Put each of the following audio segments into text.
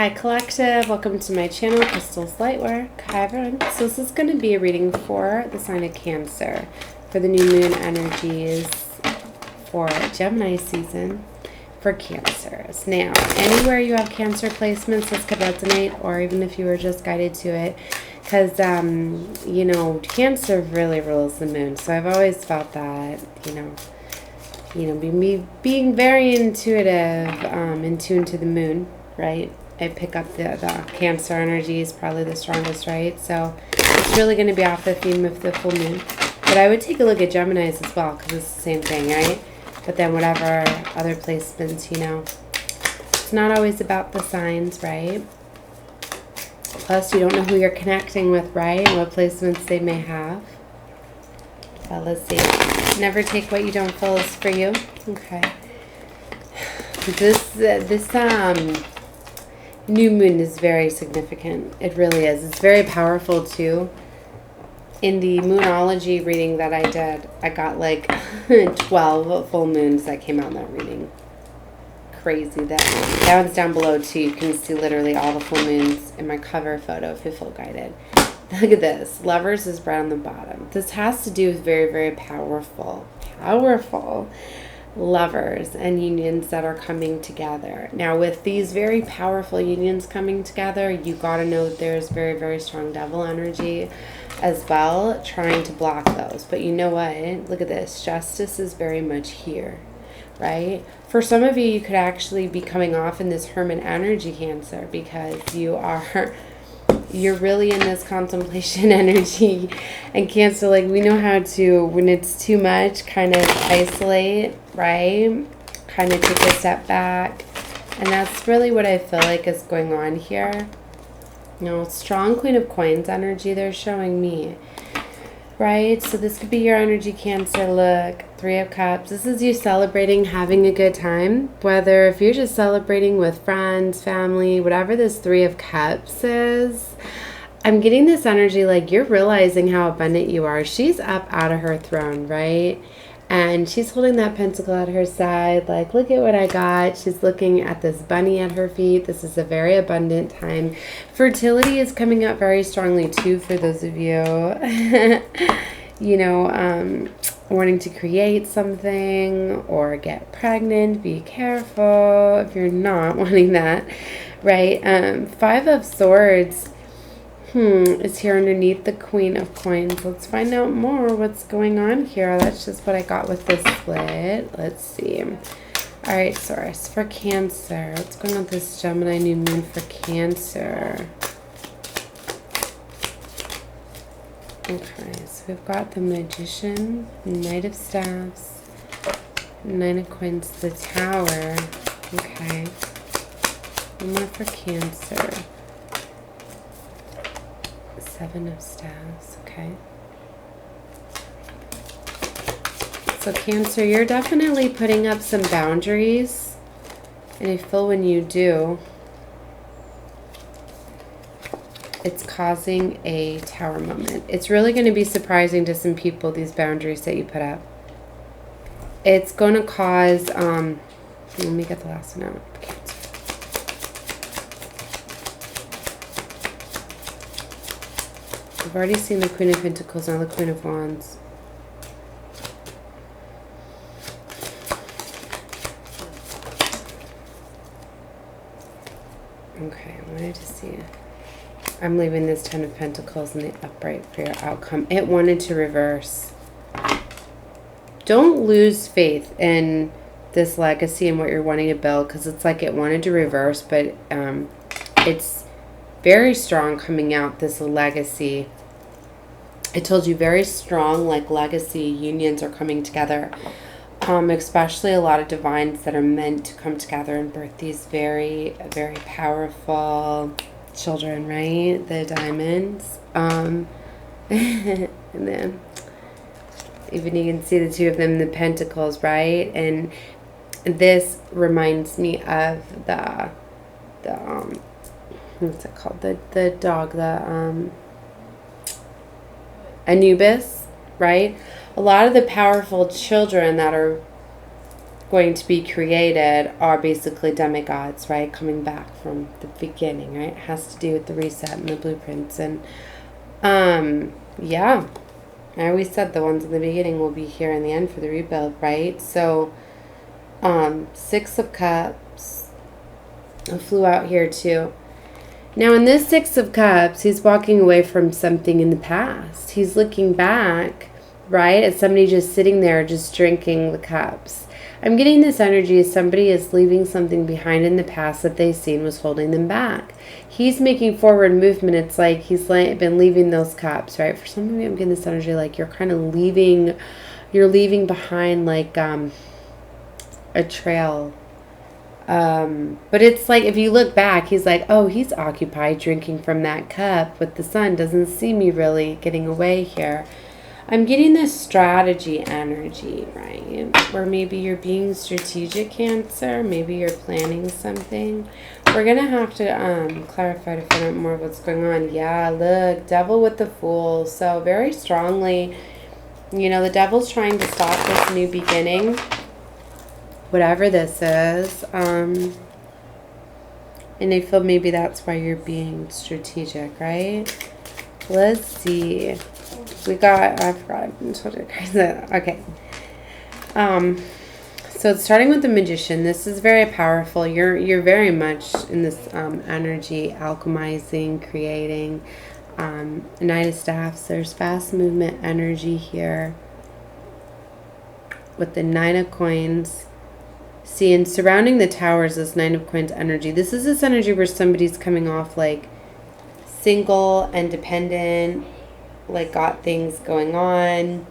Hi Collective, welcome to my channel, Crystal's Lightwork. Hi everyone. So this is going to be a reading for the sign of Cancer, for the new moon energies for Gemini season for Cancers. Now, anywhere you have Cancer placements, this could resonate, or even if you were just guided to it, because, you know, Cancer really rules the moon. So I've always felt that, being very intuitive, in tune to the moon, right? I pick up the Cancer energy is probably the strongest, right? So it's really going to be off the theme of the full moon. But I would take a look at Geminis as well, because it's the same thing, right? But then whatever other placements, it's not always about the signs, right? Plus, you don't know who you're connecting with, right? What placements they may have. But let's see. Never take what you don't feel is for you. Okay. This new moon is very significant. It really is. It's very powerful too. In the moonology reading that I did, I got like 12 full moons that came out in that reading. Crazy. That one's down below too. You can see literally all the full moons in my cover photo if you feel guided. Look at this. Lovers is right on the bottom. This has to do with very, very powerful lovers and unions that are coming together. Now, with these very powerful unions coming together, you got to know that there's very, very strong devil energy as well, trying to block those. But you know what? Look at this. Justice is very much here, right? For some of you, you could actually be coming off in this hermit energy, Cancer, because you're really in this contemplation energy. And Cancer, like, we know how to, when it's too much, kind of isolate, right? Kind of take a step back. And that's really what I feel like is going on here. Strong Queen of Coins energy they're showing me, right? So this could be your energy, Cancer. Look, Three of Cups. This is you celebrating, having a good time. Whether if you're just celebrating with friends, family, whatever this Three of Cups is, I'm getting this energy like you're realizing how abundant you are. She's up out of her throne, right? And she's holding that pentacle at her side, like, look at what I got. She's looking at this bunny at her feet. This is a very abundant time. Fertility is coming up very strongly, too, for those of you, wanting to create something or get pregnant. Be careful if you're not wanting that, right? Five of Swords. Is here underneath the Queen of Coins. Let's find out more what's going on here. That's just what I got with this split. Let's see. All right, Source, for Cancer. What's going on with this Gemini new moon for Cancer? Okay, so we've got the Magician, Knight of Staffs, Nine of Coins, the Tower. Okay. One more for Cancer. Seven of Staffs, okay. So Cancer, you're definitely putting up some boundaries, and I feel when you do, it's causing a Tower moment. It's really going to be surprising to some people, these boundaries that you put up. It's going to cause, let me get the last one out. I've already seen the Queen of Pentacles, now the Queen of Wands. Okay, I wanted to see. I'm leaving this Ten of Pentacles in the upright for your outcome. It wanted to reverse. Don't lose faith in this legacy and what you're wanting to build, because it's like it wanted to reverse, but it's very strong coming out, this legacy. I told you, very strong, like, legacy unions are coming together. Especially a lot of divines that are meant to come together and birth these very, very powerful children, right? The diamonds. And then even you can see the two of them, the pentacles, right? And this reminds me of the what's it called? The dog, Anubis, right? A lot of the powerful children that are going to be created are basically demigods, right? Coming back from the beginning, right? It has to do with the reset and the blueprints. And yeah, I always said the ones in the beginning will be here in the end for the rebuild, right? So 6 of Cups. I flew out here too. Now in this 6 of Cups, he's walking away from something in the past. He's looking back, right, at somebody just sitting there just drinking the cups. I'm getting this energy as somebody is leaving something behind in the past that they've seen was holding them back. He's making forward movement. It's like he's been leaving those cups, right? For some of you, I'm getting this energy like you're kind of leaving, you're leaving behind like a trail. But it's like if you look back, he's like, oh, he's occupied drinking from that cup with the sun. Doesn't see me really getting away here. I'm getting this strategy energy, right? Or maybe you're being strategic, Cancer. Maybe you're planning something. We're going to have to clarify to find out more of what's going on. Yeah, look, Devil with the Fool. So very strongly, you know, the Devil's trying to stop this new beginning. Whatever this is. And I feel maybe that's why you're being strategic, right? Let's see. We got, I forgot, I told you guys that. Okay. So starting with the Magician, this is very powerful. You're very much in this energy, alchemizing, creating. Knight of Staffs, there's fast movement energy here. With the 9 of Coins. See, and surrounding the Tower is this 9 of Coins energy. This is this energy where somebody's coming off like single, independent, like got things going on.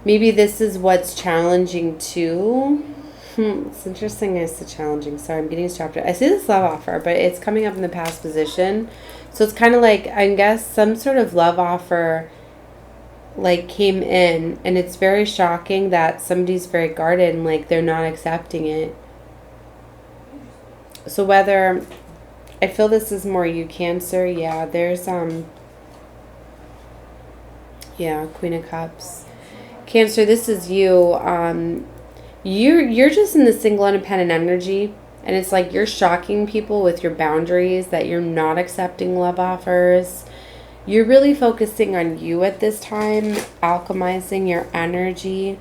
Maybe this is what's challenging too. It's interesting I said challenging. Sorry, I'm getting distracted. I see this love offer, but it's coming up in the past position. So it's kind of like, I guess, some sort of love offer like came in, and it's very shocking that somebody's very guarded and like they're not accepting it. So whether, I feel this is more you, Cancer. Yeah, there's yeah, Queen of Cups. Cancer, this is you. You're just in the single independent energy, and it's like you're shocking people with your boundaries, that you're not accepting love offers. You're really focusing on you at this time, alchemizing your energy.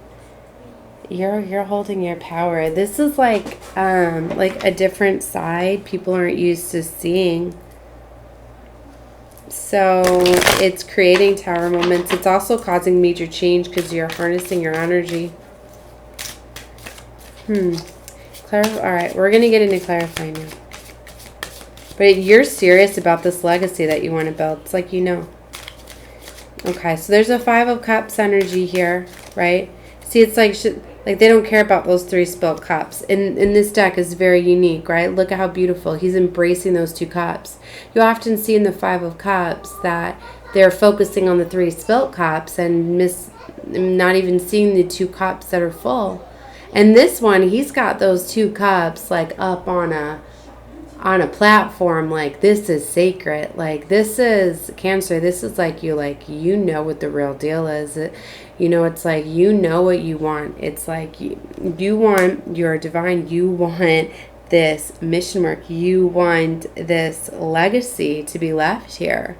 You're holding your power. This is like a different side people aren't used to seeing. So it's creating Tower moments. It's also causing major change because you're harnessing your energy. All right, we're going to get into clarifying now. But you're serious about this legacy that you want to build. It's like you know. Okay, so there's a 5 of Cups energy here, right? See, it's like they don't care about those 3 spilled cups. And this deck is very unique, right? Look at how beautiful. He's embracing those 2 cups. You often see in the 5 of Cups that they're focusing on the 3 spilled cups and not even seeing the 2 cups that are full. And this one, he's got those 2 cups like up on a platform, like this is sacred. Like this is Cancer. This is like you know what the real deal is. You know, it's like you know what you want. It's like you want your divine. You want this mission work. You want this legacy to be left here.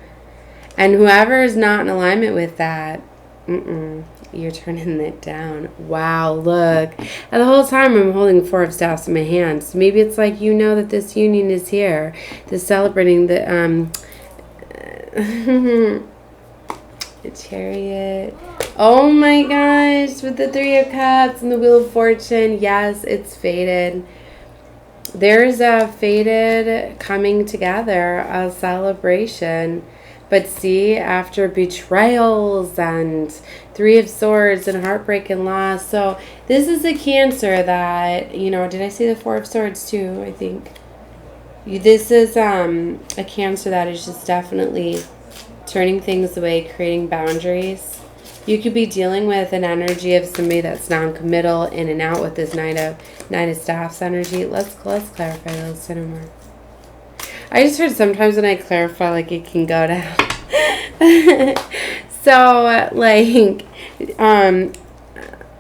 And whoever is not in alignment with that, you're turning it down. Wow, look. And the whole time I'm holding 4 of Staffs in my hands. Maybe it's like you know that this union is here. This celebrating the the Chariot. Oh my gosh, with the 3 of Cups and the Wheel of Fortune. Yes, it's fated. There's a fated coming together, a celebration. But see, after betrayals and 3 of Swords and heartbreak and loss. So this is a Cancer that, you know, did I see the 4 of Swords too? I think. This is a Cancer that is just definitely turning things away, creating boundaries. You could be dealing with an energy of somebody that's non-committal, in and out with this Knight of Staffs energy. Let's clarify those 10 more. I just heard sometimes when I clarify, like, it can go down. So, like,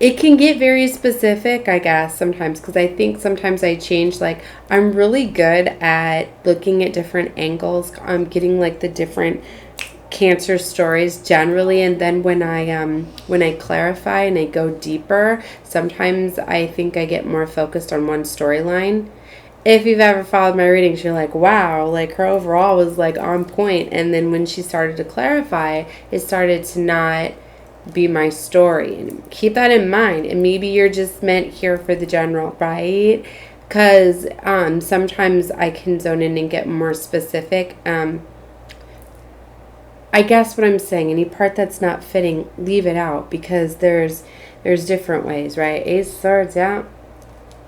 it can get very specific, I guess, sometimes, because I think sometimes I change. Like, I'm really good at looking at different angles. I'm getting like the different Cancer stories generally, and then when I clarify and I go deeper, sometimes I think I get more focused on one storyline. If you've ever followed my readings, you're like, wow, like her overall was like on point, and then when she started to clarify, it started to not be my story. And keep that in mind, and maybe you're just meant here for the general, right? Because sometimes I can zone in and get more specific. I guess what I'm saying, any part that's not fitting, leave it out, because there's different ways, right? Ace of Swords, yeah.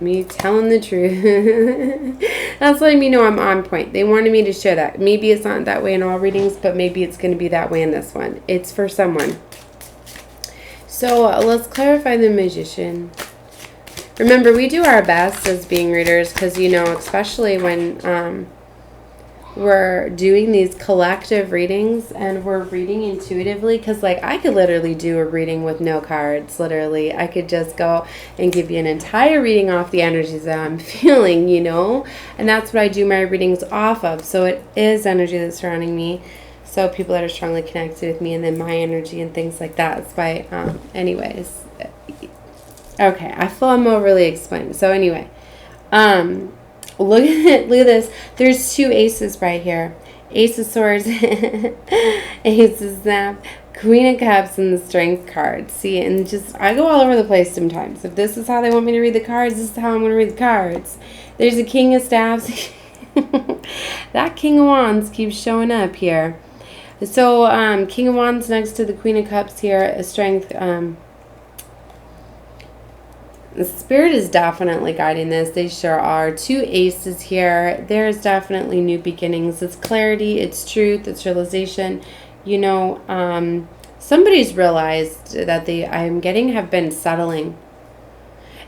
Me telling the truth. That's letting me know I'm on point. They wanted me to share that. Maybe it's not that way in all readings, but maybe it's going to be that way in this one. It's for someone. So let's clarify the Magician. Remember, we do our best as being readers, because, you know, especially when we're doing these collective readings and we're reading intuitively, because like I could literally do a reading with no cards. Literally, I could just go and give you an entire reading off the energies that I'm feeling, you know, and that's what I do my readings off of. So it is energy that's surrounding me, so people that are strongly connected with me, and then my energy and things like that. It's by anyways, okay, I feel I'm overly explaining. So anyway, look at this. There's two aces right here. Ace of Swords, Ace of Snap, Queen of Cups, and the Strength card. See, and just, I go all over the place sometimes. If this is how they want me to read the cards, this is how I'm going to read the cards. There's a King of Staves. That King of Wands keeps showing up here. So, King of Wands next to the Queen of Cups here, Strength, the Spirit is definitely guiding this. They sure are. Two aces here. There's definitely new beginnings. It's clarity. It's truth. It's realization. You know, somebody's realized that have been settling.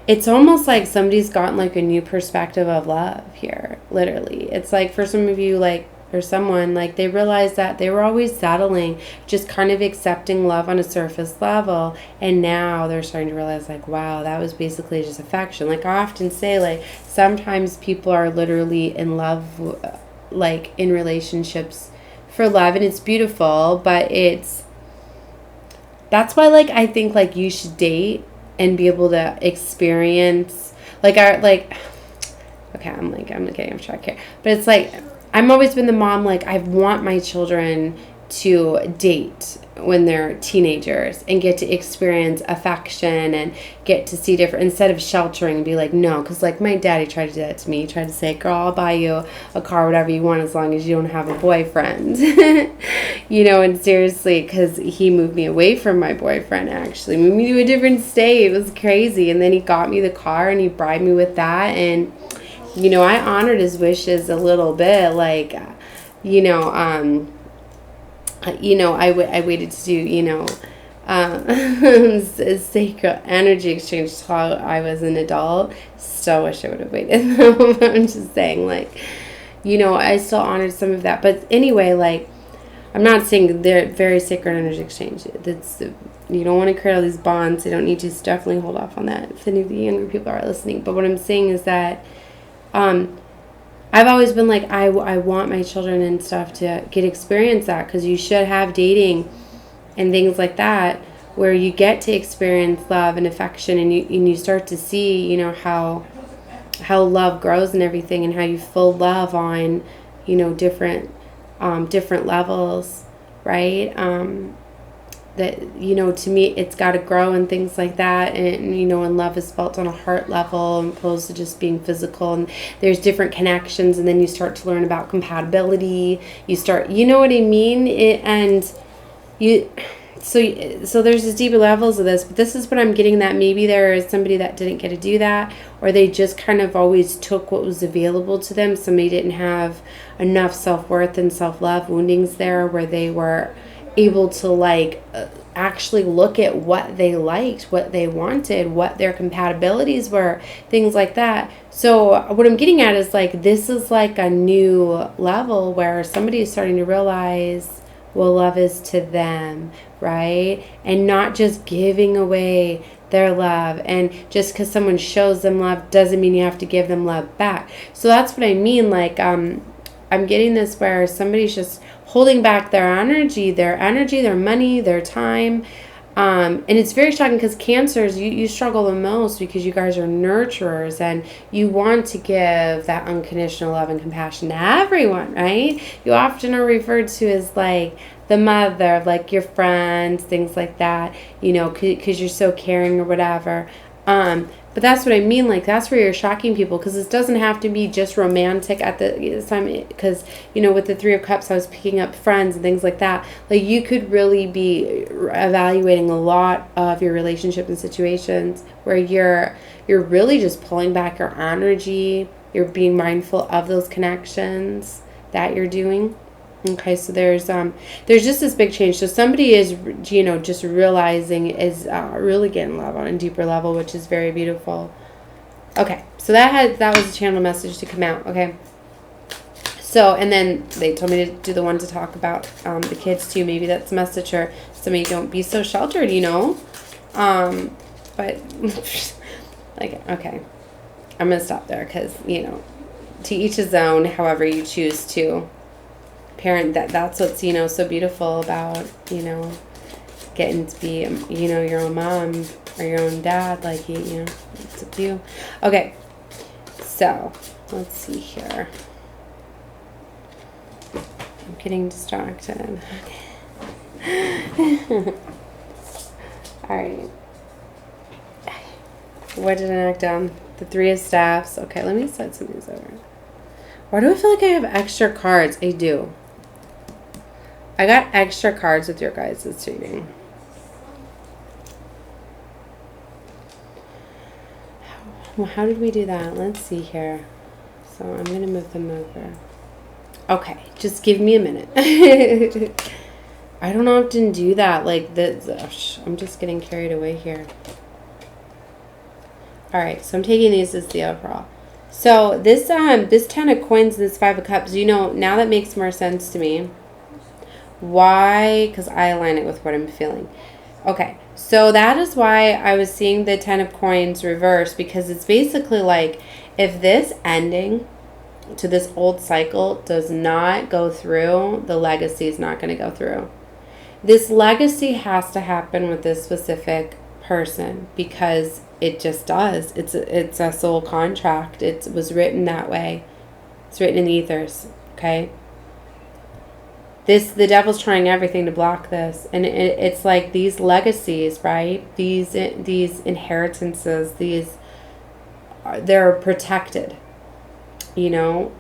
It's almost like somebody's gotten like a new perspective of love here. Literally. It's like for some of you, like, or someone, like they realized that they were always settling, just kind of accepting love on a surface level, and now they're starting to realize, like, wow, that was basically just affection. Like I often say, like, sometimes people are literally in love, like in relationships for love, and it's beautiful, but that's why, like, I think like you should date and be able to experience okay, I'm getting off track here, but it's like I'm always been the mom, like, I want my children to date when they're teenagers and get to experience affection and get to see different, instead of sheltering and be like, no, because like my daddy tried to do that to me. He tried to say, girl, I'll buy you a car, whatever you want, as long as you don't have a boyfriend. You know, and seriously, because he moved me away from my boyfriend, actually moved me to a different state. It was crazy. And then he got me the car and he bribed me with that, and you know, I honored his wishes a little bit, like, I waited to do, a sacred energy exchange till I was an adult. Still wish I would have waited. I'm just saying, like, I still honored some of that. But anyway, like, I'm not saying they're very sacred energy exchange. You don't want to create all these bonds. You don't need to. So definitely hold off on that if any of the younger people are listening. But what I'm saying is that I've always been like, I want my children and stuff to get experience that, because you should have dating and things like that where you get to experience love and affection, and you start to see, how love grows and everything, and how you feel love on, different levels, right? That, to me, it's got to grow and things like that. And, and love is felt on a heart level as opposed to just being physical. And there's different connections. And then you start to learn about compatibility. You start, you know what I mean? So there's just deeper levels of this. But this is what I'm getting, that maybe there is somebody that didn't get to do that, or they just kind of always took what was available to them. Somebody didn't have enough self-worth and self-love woundings there, where they were able to like actually look at what they liked, what they wanted, what their compatibilities were, things like that. So what I'm getting at is, like, this is like a new level where somebody is starting to realize what love is to them, right? And not just giving away their love. And just because someone shows them love doesn't mean you have to give them love back. So that's what I mean. Like, I'm getting this where somebody's just holding back their energy, their money, their time. And it's very shocking because Cancers, you struggle the most because you guys are nurturers and you want to give that unconditional love and compassion to everyone, right? You often are referred to as like the mother of like your friends, things like that, you know, because you're so caring or whatever. But that's what I mean, like, that's where you're shocking people, because this doesn't have to be just romantic at the time, because, you know, with the Three of Cups, I was picking up friends and things like that. Like, you could really be evaluating a lot of your relationship and situations where you're really just pulling back your energy, you're being mindful of those connections that you're doing. Okay, so there's just this big change. So somebody is, you know, just realizing, is really getting love on a deeper level, which is very beautiful. Okay, so that was a channel message to come out. Okay, so, and then they told me to do the one to talk about the kids too. Maybe that's a message, or somebody, don't be so sheltered, you know. But like, okay, I'm gonna stop there because, you know, to each his own. However you choose to parent, that's what's, you know, so beautiful about, you know, getting to be, you know, your own mom or your own dad. Like, you know, it's up to you. Okay, so let's see here. I'm getting distracted. Okay. All right, what did I knock down? The Three of Staffs. Okay, let me set some of these over. Why do I feel like I have extra cards? I do. I got extra cards with your guys' reading. How did we do that? Let's see here. So I'm going to move them over. Okay, just give me a minute. I don't often do that. Like, I'm just getting carried away here. All right, so I'm taking these as the overall. So this Ten of Coins, this Five of Cups, you know, now that makes more sense to me. Why? Because I align it with what I'm feeling. Okay, so that is why I was seeing the Ten of Coins reverse, because it's basically like, if this ending to this old cycle does not go through, the legacy is not going to go through. This legacy has to happen with this specific person, because it just does. It's a soul contract. It was written that way. It's written in the ethers. Okay. The devil's trying everything to block this, and it's like these legacies, right? These inheritances. They're protected. You know,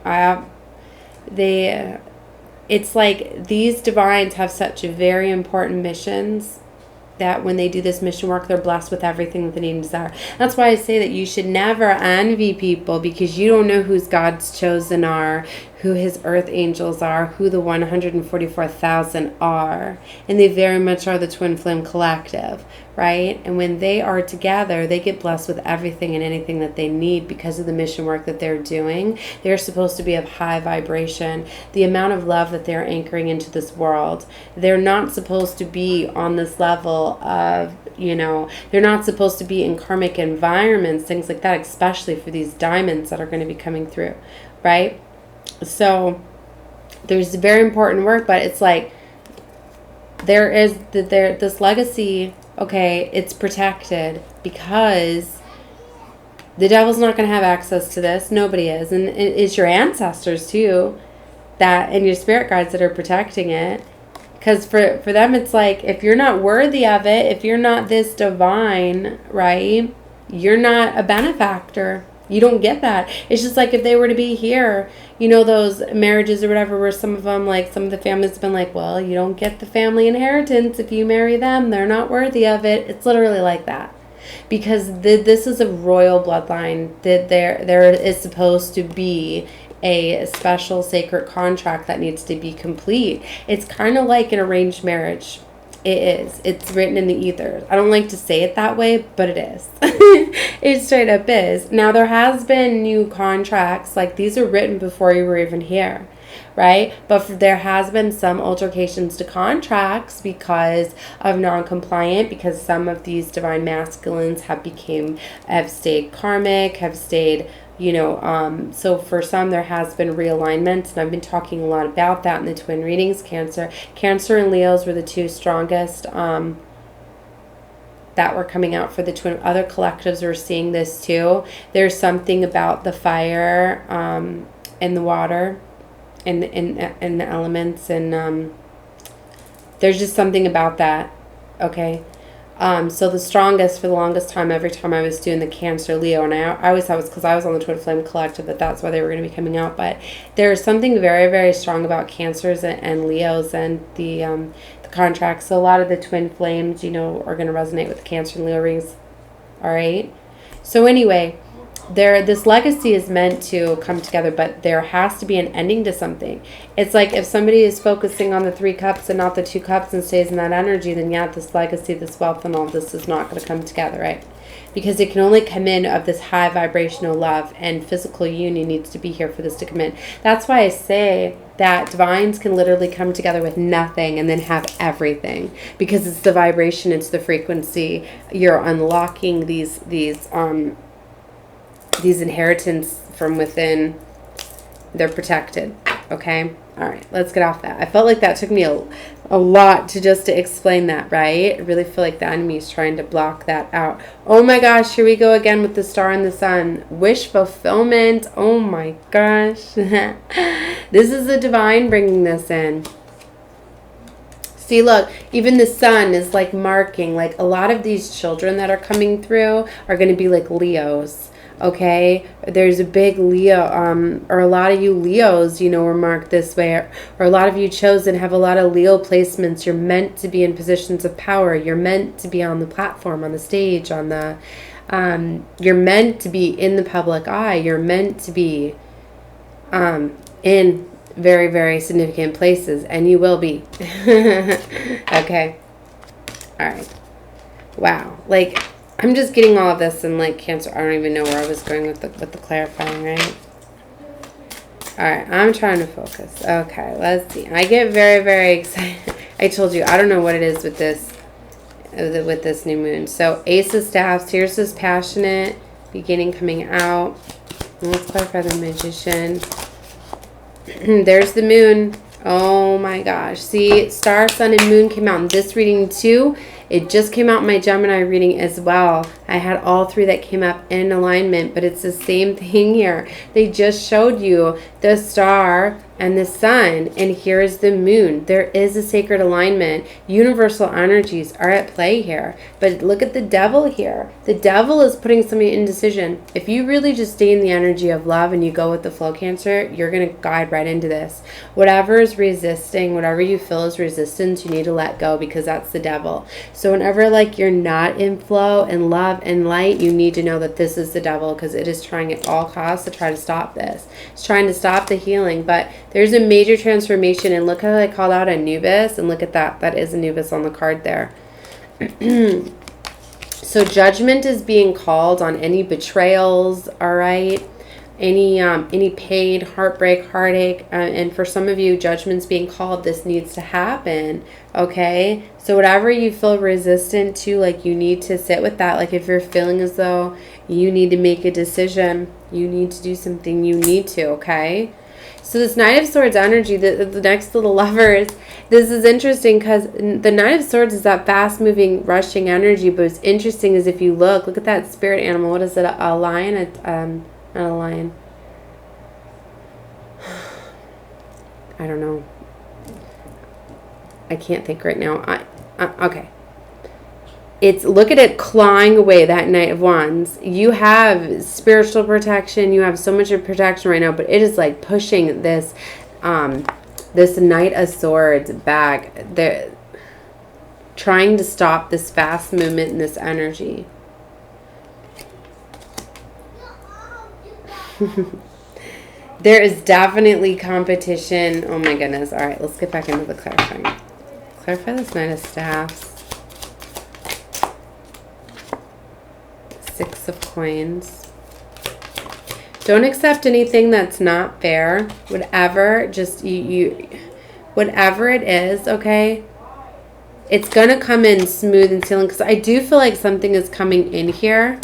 it's like these divines have such very important missions that when they do this mission work, they're blessed with everything that they need and desire. That's why I say that you should never envy people, because you don't know who's God's chosen are, who his earth angels are, who the 144,000 are. And they very much are the Twin Flame Collective, right? And when they are together, they get blessed with everything and anything that they need because of the mission work that they're doing. They're supposed to be of high vibration. The amount of love that they're anchoring into this world, they're not supposed to be on this level of, you know, they're not supposed to be in karmic environments, things like that, especially for these diamonds that are going to be coming through, right? So there's very important work, but it's like there's this legacy. Okay, it's protected because the devil's not going to have access to this. Nobody is, and it's your ancestors too, that, and your spirit guides that are protecting it. Because for them, it's like, if you're not worthy of it, if you're not this divine, right, you're not a benefactor. You don't get that. It's just like if they were to be here, you know, those marriages or whatever, where some of them, like some of the families have been like, well, you don't get the family inheritance if you marry them. They're not worthy of it. It's literally like that. Because this is a royal bloodline, that there is supposed to be a special sacred contract that needs to be complete. It's kind of like an arranged marriage. It is. It's written in the ethers. I don't like to say it that way, but it is. It straight up is. Now, there has been new contracts. Like, these are written before you were even here, right? But there has been some altercations to contracts because of non-compliant, because some of these divine masculines have stayed karmic, have stayed, so for some there has been realignment, and I've been talking a lot about that in the twin readings. Cancer and Leos were the two strongest that were coming out for the twin. Other collectives were seeing this too. There's something about the fire and the water and the elements, and there's just something about that. Okay. So the strongest for the longest time, every time I was doing the Cancer Leo, and I always thought it was because I was on the Twin Flame Collective that's why they were going to be coming out. But there's something very, very strong about Cancers and Leos and the contracts. So a lot of the Twin Flames, are going to resonate with the Cancer and Leo rings. All right. So anyway, this legacy is meant to come together, but there has to be an ending to something. It's like if somebody is focusing on the 3 cups and not the 2 cups and stays in that energy, then yeah, this legacy, this wealth, and all this is not going to come together, right? Because it can only come in of this high vibrational love, and physical union needs to be here for this to come in. That's why I say that divines can literally come together with nothing and then have everything, because it's the vibration, it's the frequency. You're unlocking these inheritance from within. They're protected. Okay. All right. Let's get off that. I felt like that took me a lot to explain that, right? I really feel like the enemy is trying to block that out. Oh my gosh. Here we go again with the star and the sun. Wish fulfillment. Oh my gosh. This is the divine bringing this in. See, look, even the sun is like marking, like a lot of these children that are coming through are going to be like Leos. Okay, there's a big Leo, or a lot of you Leos, were marked this way, or a lot of you chosen have a lot of Leo placements. You're meant to be in positions of power. You're meant to be on the platform, on the stage, you're meant to be in the public eye. You're meant to be in very, very significant places, and you will be. Okay, all right, wow, like, I'm just getting all of this in like Cancer. I don't even know where I was going with the clarifying, right? All right, I'm trying to focus. Okay, let's see. I get very, very excited. I told you, I don't know what it is with this new moon. So Ace of Staffs, here's this passionate beginning coming out. Let's clarify the Magician. There's the moon. Oh my gosh. See, Star, Sun, and Moon came out in this reading too. It just came out in my Gemini reading as well. I had all 3 that came up in alignment, but it's the same thing here. They just showed you the star and the sun, and here is the moon. There is a sacred alignment. Universal energies are at play here. But look at the devil here. The devil is putting somebody in indecision. If you really just stay in the energy of love and you go with the flow, Cancer, you're going to guide right into this. Whatever is resisting, whatever you feel is resistance, you need to let go, because that's the devil. So whenever like you're not in flow and love and light, you need to know that this is the devil, because it is trying at all costs to try to stop this. It's trying to stop the healing, but there's a major transformation. And look how I called out Anubis, and look at that. That is Anubis on the card there. So judgment is being called on any betrayals, all right? Any pain, heartbreak, heartache, and for some of you, judgment's being called. This needs to happen, okay? So whatever you feel resistant to, like, you need to sit with that. Like, if you're feeling as though you need to make a decision, you need to do something, you need to, okay? So this Knight of Swords energy, the next little lovers, this is interesting because the Knight of Swords is that fast-moving, rushing energy. But what's interesting is if you look at that spirit animal. What is it? A lion? Not a lion. I don't know. I can't think right now. Okay. Look at it clawing away, that Knight of Wands. You have spiritual protection. You have so much of protection right now, but it is like pushing this this Knight of Swords back. They're trying to stop this fast movement and this energy. There is definitely competition. Oh my goodness. All right, let's get back into the clarifying. Clarify this Knight of Staffs. 6 of Coins. Don't accept anything that's not fair. Whatever, just whatever it is, okay? It's going to come in smooth and sealing, because I do feel like something is coming in here.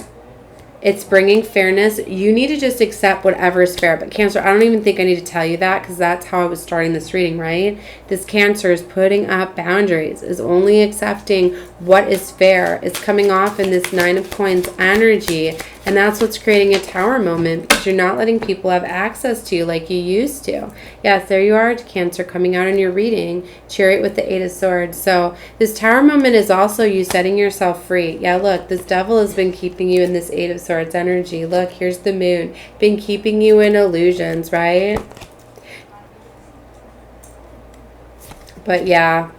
It's bringing fairness. You need to just accept whatever is fair. But Cancer, I don't even think I need to tell you that, because that's how I was starting this reading, right? This Cancer is putting up boundaries, is only accepting what is fair. It's coming off in this 9 of Coins energy. And that's what's creating a Tower moment, because you're not letting people have access to you like you used to. Yes, there you are, Cancer, coming out in your reading. Chariot with the 8 of Swords. So this Tower moment is also you setting yourself free. Yeah, look, this Devil has been keeping you in this 8 of Swords energy. Look, here's the Moon. Been keeping you in illusions, right? But yeah.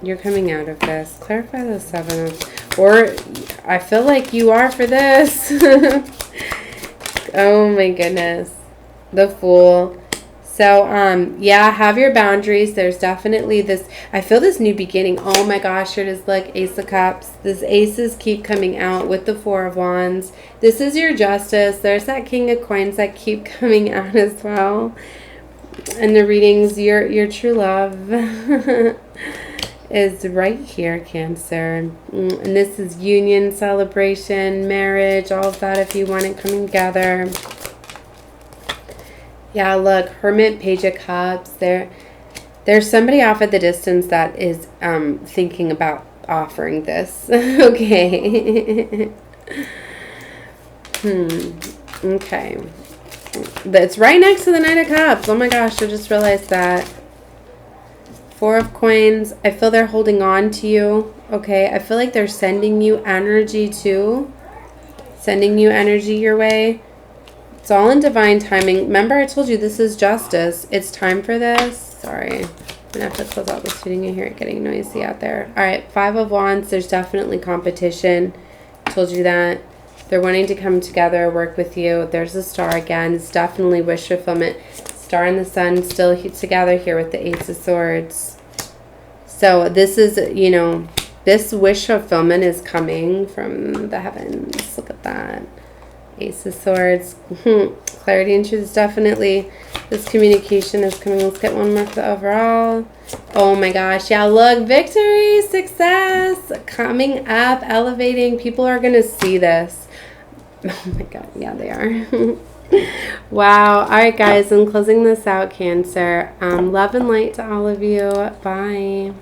You're coming out of this. Clarify the 7 of... Or I feel like you are for this. Oh my goodness. The Fool. So, yeah, have your boundaries. There's definitely this... I feel this new beginning. Oh my gosh, here it is. Like Ace of Cups. This Aces keep coming out with the 4 of Wands. This is your Justice. There's that King of Coins that keep coming out as well. And the readings, your true love is right here, Cancer. And this is union, celebration, marriage, all of that if you want it coming together. Yeah, look, Hermit, Page of Cups. There's somebody off at the distance that is thinking about offering this. Okay. Okay. It's right next to the Knight of Cups. Oh my gosh, I just realized that. 4 of Coins. I feel they're holding on to you. Okay, I feel like they're sending you energy too. Sending you energy your way. It's all in divine timing. Remember, I told you this is justice. It's time for this. Sorry. I'm going to have to close out this reading. I hear it getting noisy out there. All right, 5 of Wands. There's definitely competition. Told you that. They're wanting to come together, work with you. There's the Star again. It's definitely wish fulfillment. Star and the Sun still together here with the Ace of Swords. So this is, you know, this wish fulfillment is coming from the heavens. Look at that. Ace of Swords. Clarity and truth is definitely, this communication is coming. Let's get one more for the overall. Oh my gosh. Yeah, look. Victory, success, coming up, elevating. People are going to see this. Oh my God. Yeah, they are. Wow. All right, guys. I'm closing this out, Cancer. Love and light to all of you. Bye.